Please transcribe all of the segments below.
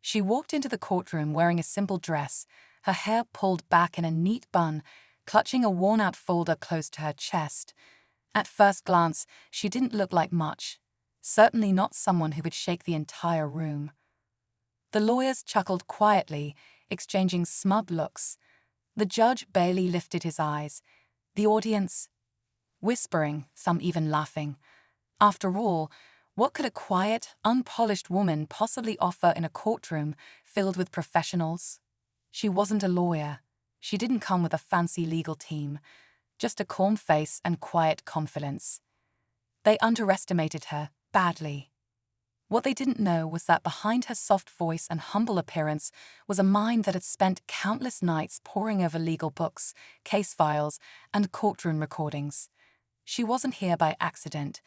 She walked into the courtroom wearing a simple dress, her hair pulled back in a neat bun, clutching a worn-out folder close to her chest. At first glance, she didn't look like much. Certainly not someone who would shake the entire room. The lawyers chuckled quietly, exchanging smug looks. The judge barely lifted his eyes. The audience whispering, some even laughing. After all, what could a quiet, unpolished woman possibly offer in a courtroom filled with professionals? She wasn't a lawyer. She didn't come with a fancy legal team, just a calm face and quiet confidence. They underestimated her badly. What they didn't know was that behind her soft voice and humble appearance was a mind that had spent countless nights poring over legal books, case files, and courtroom recordings. She wasn't here by accident.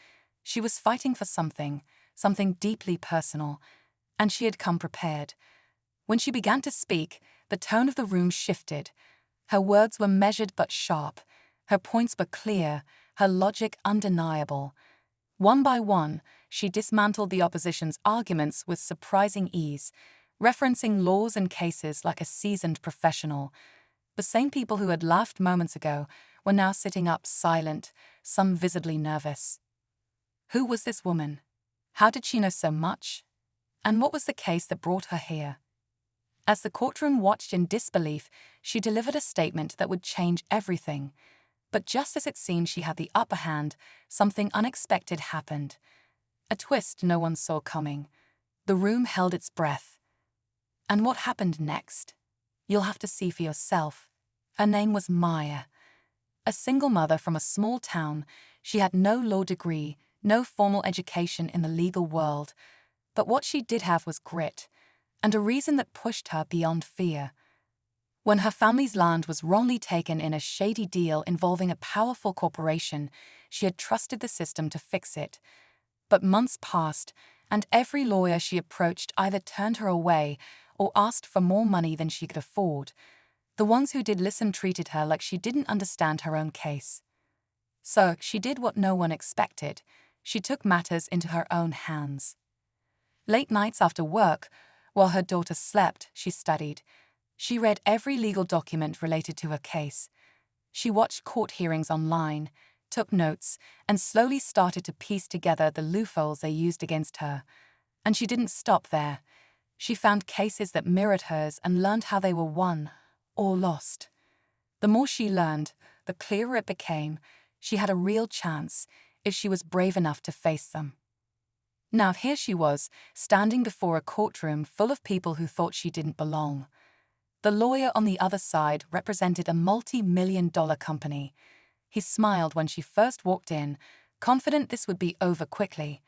She was fighting for something deeply personal, and she had come prepared. When she began to speak, the tone of the room shifted. Her words were measured but sharp. Her points were clear, her logic undeniable. One by one, she dismantled the opposition's arguments with surprising ease, referencing laws and cases like a seasoned professional. The same people who had laughed moments ago were now sitting up silent, some visibly nervous. Who was this woman? How did she know so much? And what was the case that brought her here? As the courtroom watched in disbelief, she delivered a statement that would change everything. But just as it seemed she had the upper hand, something unexpected happened. A twist no one saw coming. The room held its breath. And what happened next? You'll have to see for yourself. Her name was Maya. A single mother from a small town, she had no law degree, no formal education in the legal world. But what she did have was grit, and a reason that pushed her beyond fear. When her family's land was wrongly taken in a shady deal involving a powerful corporation, she had trusted the system to fix it. But months passed, and every lawyer she approached either turned her away or asked for more money than she could afford. The ones who did listen treated her like she didn't understand her own case. So she did what no one expected. She took matters into her own hands. Late nights after work, while her daughter slept, she studied. She read every legal document related to her case. She watched court hearings online, took notes, and slowly started to piece together the loopholes they used against her. And she didn't stop there. She found cases that mirrored hers and learned how they were won or lost. The more she learned, the clearer it became. She had a real chance if she was brave enough to face them. Now here she was, standing before a courtroom full of people who thought she didn't belong. The lawyer on the other side represented a multi-million-dollar company. He smiled when she first walked in, confident this would be over quickly.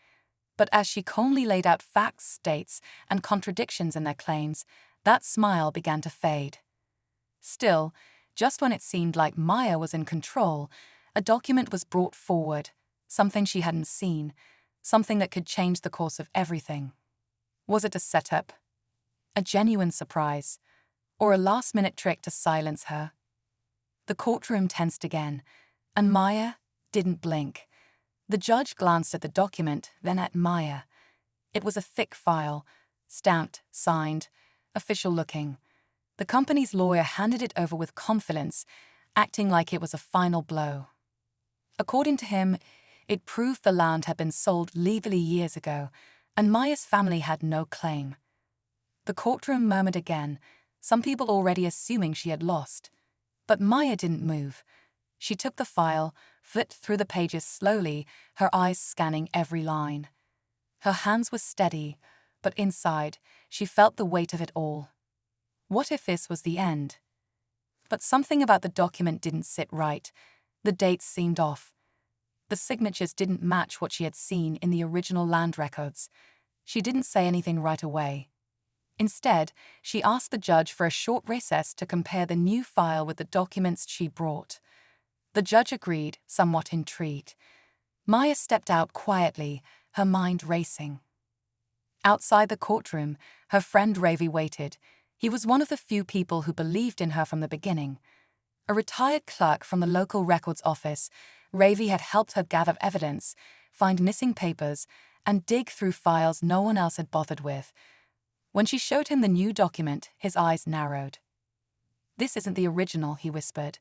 But as she calmly laid out facts, dates, and contradictions in their claims, that smile began to fade. Still, just when it seemed like Maya was in control, a document was brought forward, something she hadn't seen, something that could change the course of everything. Was it a setup? A genuine surprise? Or a last-minute trick to silence her? The courtroom tensed again, and Maya didn't blink. The judge glanced at the document, then at Maya. It was a thick file, stamped, signed, official-looking. The company's lawyer handed it over with confidence, acting like it was a final blow. According to him, it proved the land had been sold legally years ago, and Maya's family had no claim. The courtroom murmured again, some people already assuming she had lost. But Maya didn't move. She took the file, flipped through the pages slowly, her eyes scanning every line. Her hands were steady, but inside, she felt the weight of it all. What if this was the end? But something about the document didn't sit right. The dates seemed off. The signatures didn't match what she had seen in the original land records. She didn't say anything right away. Instead, she asked the judge for a short recess to compare the new file with the documents she brought. The judge agreed, somewhat intrigued. Maya stepped out quietly, her mind racing. Outside the courtroom, her friend Ravi waited. He was one of the few people who believed in her from the beginning. A retired clerk from the local records office, Ravi had helped her gather evidence, find missing papers, and dig through files no one else had bothered with. When she showed him the new document, his eyes narrowed. "This isn't the original," he whispered.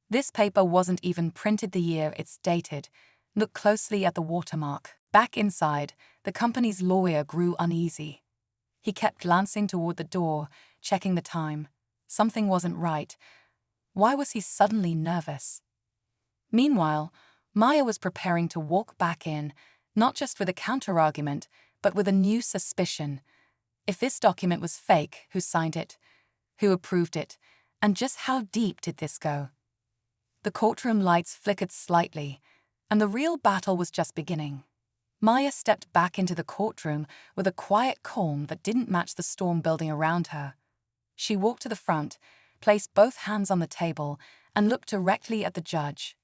"This paper wasn't even printed the year it's dated. Look closely at the watermark." Back inside, the company's lawyer grew uneasy. He kept glancing toward the door, checking the time. Something wasn't right. Why was he suddenly nervous? Meanwhile, Maya was preparing to walk back in, not just with a counterargument, but with a new suspicion. If this document was fake, who signed it? Who approved it? And just how deep did this go? The courtroom lights flickered slightly, and the real battle was just beginning. Maya stepped back into the courtroom with a quiet calm that didn't match the storm building around her. She walked to the front, placed both hands on the table, and looked directly at the judge.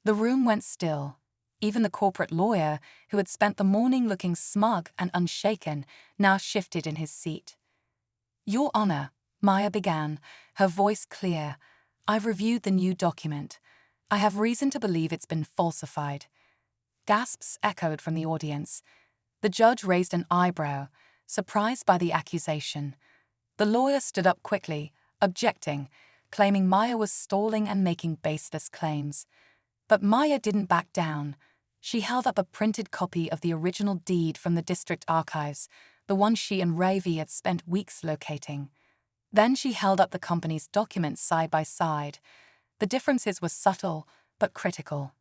The room went still. Even the corporate lawyer, who had spent the morning looking smug and unshaken, now shifted in his seat. "Your Honor," Maya began, her voice clear, "I've reviewed the new document. I have reason to believe it's been falsified." Gasps echoed from the audience. The judge raised an eyebrow, surprised by the accusation. The lawyer stood up quickly, objecting, claiming Maya was stalling and making baseless claims. But Maya didn't back down. She held up a printed copy of the original deed from the district archives, the one she and Ravi had spent weeks locating. Then she held up the company's documents side by side. The differences were subtle, but critical.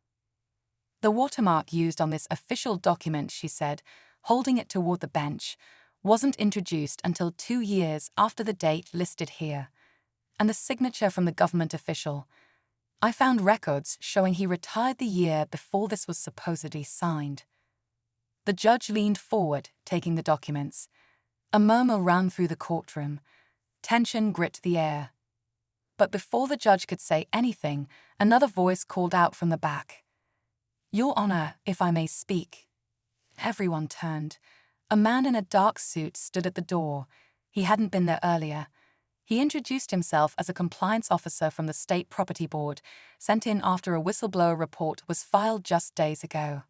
"The watermark used on this official document," she said, holding it toward the bench, "wasn't introduced until 2 years after the date listed here. And the signature from the government official. I found records showing he retired the year before this was supposedly signed." The judge leaned forward, taking the documents. A murmur ran through the courtroom. Tension gripped the air. But before the judge could say anything, another voice called out from the back. "Your Honor, if I may speak." Everyone turned. A man in a dark suit stood at the door. He hadn't been there earlier. He introduced himself as a compliance officer from the State Property Board, sent in after a whistleblower report was filed just days ago.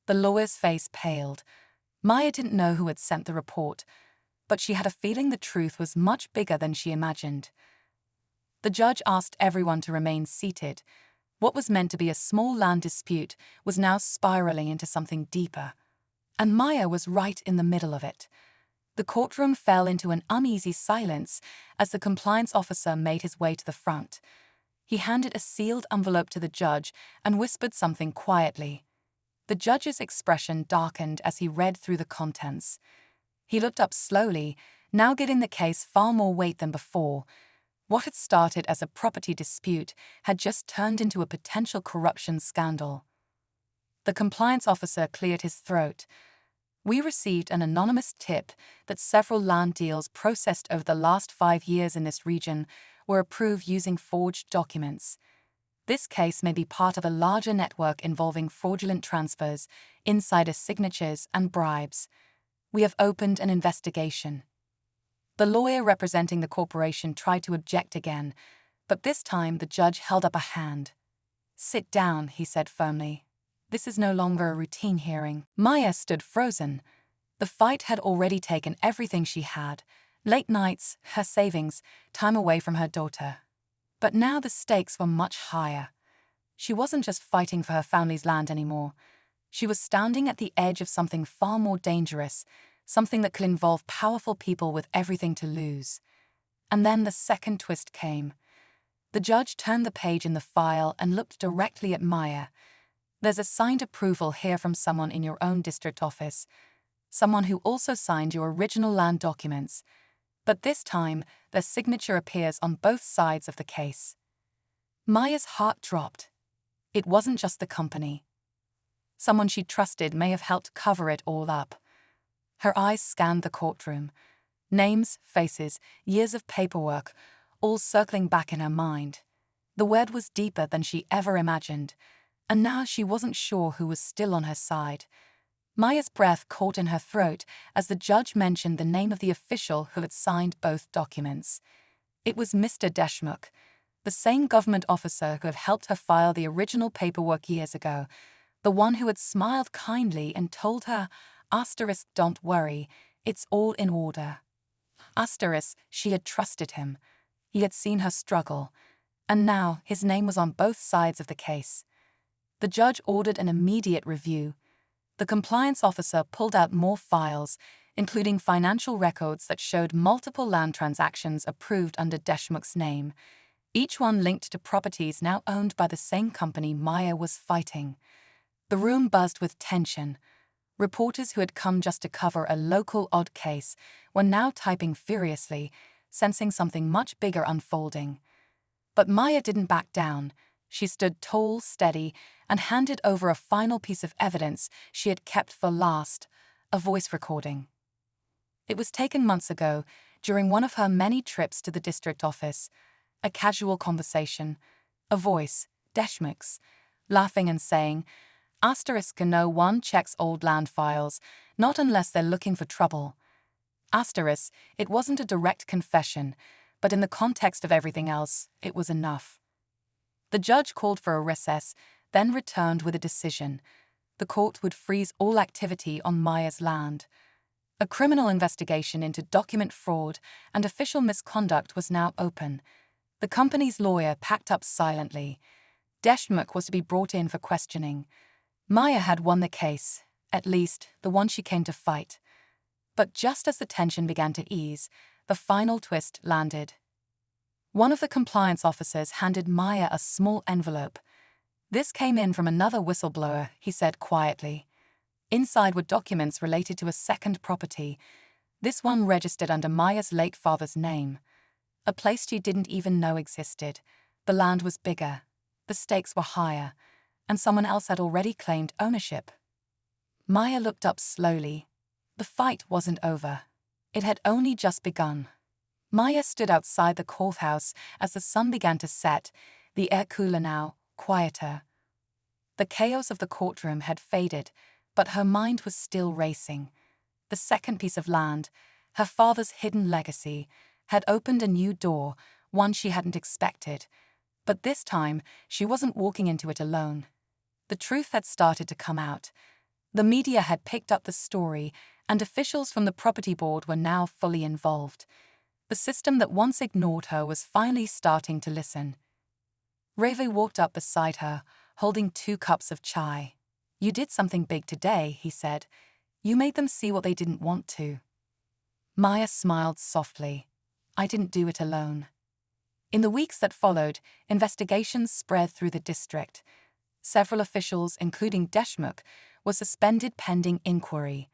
The lawyer's face paled. Maya didn't know who had sent the report, but she had a feeling the truth was much bigger than she imagined. The judge asked everyone to remain seated. What was meant to be a small land dispute was now spiraling into something deeper. And Maya was right in the middle of it. The courtroom fell into an uneasy silence as the compliance officer made his way to the front. He handed a sealed envelope to the judge and whispered something quietly. The judge's expression darkened as he read through the contents. He looked up slowly, now giving the case far more weight than before. What had started as a property dispute had just turned into a potential corruption scandal. The compliance officer cleared his throat. "We received an anonymous tip that several land deals processed over the last 5 years in this region were approved using forged documents. This case may be part of a larger network involving fraudulent transfers, insider signatures, and bribes. We have opened an investigation." The lawyer representing the corporation tried to object again, but this time the judge held up a hand. "Sit down," he said firmly. "This is no longer a routine hearing." Maya stood frozen. The fight had already taken everything she had: late nights, her savings, time away from her daughter. But now the stakes were much higher. She wasn't just fighting for her family's land anymore. She was standing at the edge of something far more dangerous, something that could involve powerful people with everything to lose. And then the second twist came. The judge turned the page in the file and looked directly at Maya. "There's a signed approval here from someone in your own district office, someone who also signed your original land documents. But this time, their signature appears on both sides of the case." Maya's heart dropped. It wasn't just the company. Someone she trusted may have helped cover it all up. Her eyes scanned the courtroom. Names, faces, years of paperwork, all circling back in her mind. The web was deeper than she ever imagined, and now she wasn't sure who was still on her side. Maya's breath caught in her throat as the judge mentioned the name of the official who had signed both documents. It was Mr. Deshmukh, the same government officer who had helped her file the original paperwork years ago, the one who had smiled kindly and told her, "Asterisk, don't worry, It's all in order. She had trusted him. He had seen her struggle. And now his name was on both sides of the case. The judge ordered an immediate review. The compliance officer pulled out more files, including financial records that showed multiple land transactions approved under Deshmukh's name, each one linked to properties now owned by the same company Maya was fighting. The room buzzed with tension. Reporters who had come just to cover a local odd case were now typing furiously, sensing something much bigger unfolding. But Maya didn't back down. She stood tall, steady, and handed over a final piece of evidence she had kept for last, a voice recording. It was taken months ago, during one of her many trips to the district office. A casual conversation, a voice, Deshmukh's, laughing and saying, "No one checks old land files, not unless they're looking for trouble." It wasn't a direct confession, but in the context of everything else, it was enough. The judge called for a recess, then returned with a decision. The court would freeze all activity on Maya's land. A criminal investigation into document fraud and official misconduct was now open. The company's lawyer packed up silently. Deshmukh was to be brought in for questioning. Maya had won the case, at least the one she came to fight. But just as the tension began to ease, the final twist landed. One of the compliance officers handed Maya a small envelope. "This came in from another whistleblower," he said quietly. Inside were documents related to a second property, this one registered under Maya's late father's name. A place she didn't even know existed. The land was bigger, the stakes were higher, and someone else had already claimed ownership. Maya looked up slowly. The fight wasn't over. It had only just begun. Maya stood outside the courthouse as the sun began to set, the air cooler now, quieter. The chaos of the courtroom had faded, but her mind was still racing. The second piece of land, her father's hidden legacy, had opened a new door, one she hadn't expected. But this time, she wasn't walking into it alone. The truth had started to come out. The media had picked up the story, and officials from the property board were now fully involved. The system that once ignored her was finally starting to listen. Ravi walked up beside her, holding 2 cups of chai. "You did something big today," he said. "You made them see what they didn't want to." Maya smiled softly. "I didn't do it alone." In the weeks that followed, investigations spread through the district. Several officials, including Deshmukh, were suspended pending inquiry.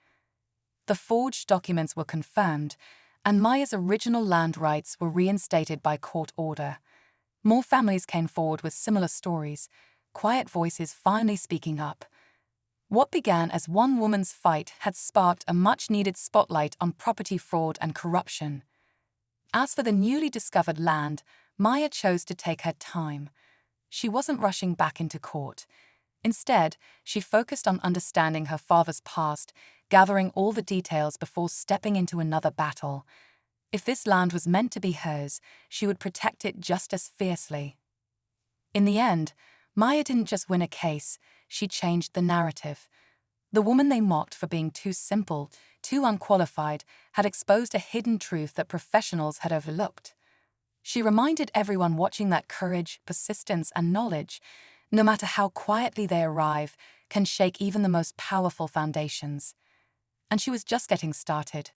The forged documents were confirmed, and Maya's original land rights were reinstated by court order. More families came forward with similar stories, quiet voices finally speaking up. What began as one woman's fight had sparked a much-needed spotlight on property fraud and corruption. As for the newly discovered land, Maya chose to take her time. She wasn't rushing back into court. Instead, she focused on understanding her father's past, gathering all the details before stepping into another battle. If this land was meant to be hers, she would protect it just as fiercely. In the end, Maya didn't just win a case, she changed the narrative. The woman they mocked for being too simple, too unqualified, had exposed a hidden truth that professionals had overlooked. She reminded everyone watching that courage, persistence, and knowledge, no matter how quietly they arrive, can shake even the most powerful foundations. And she was just getting started.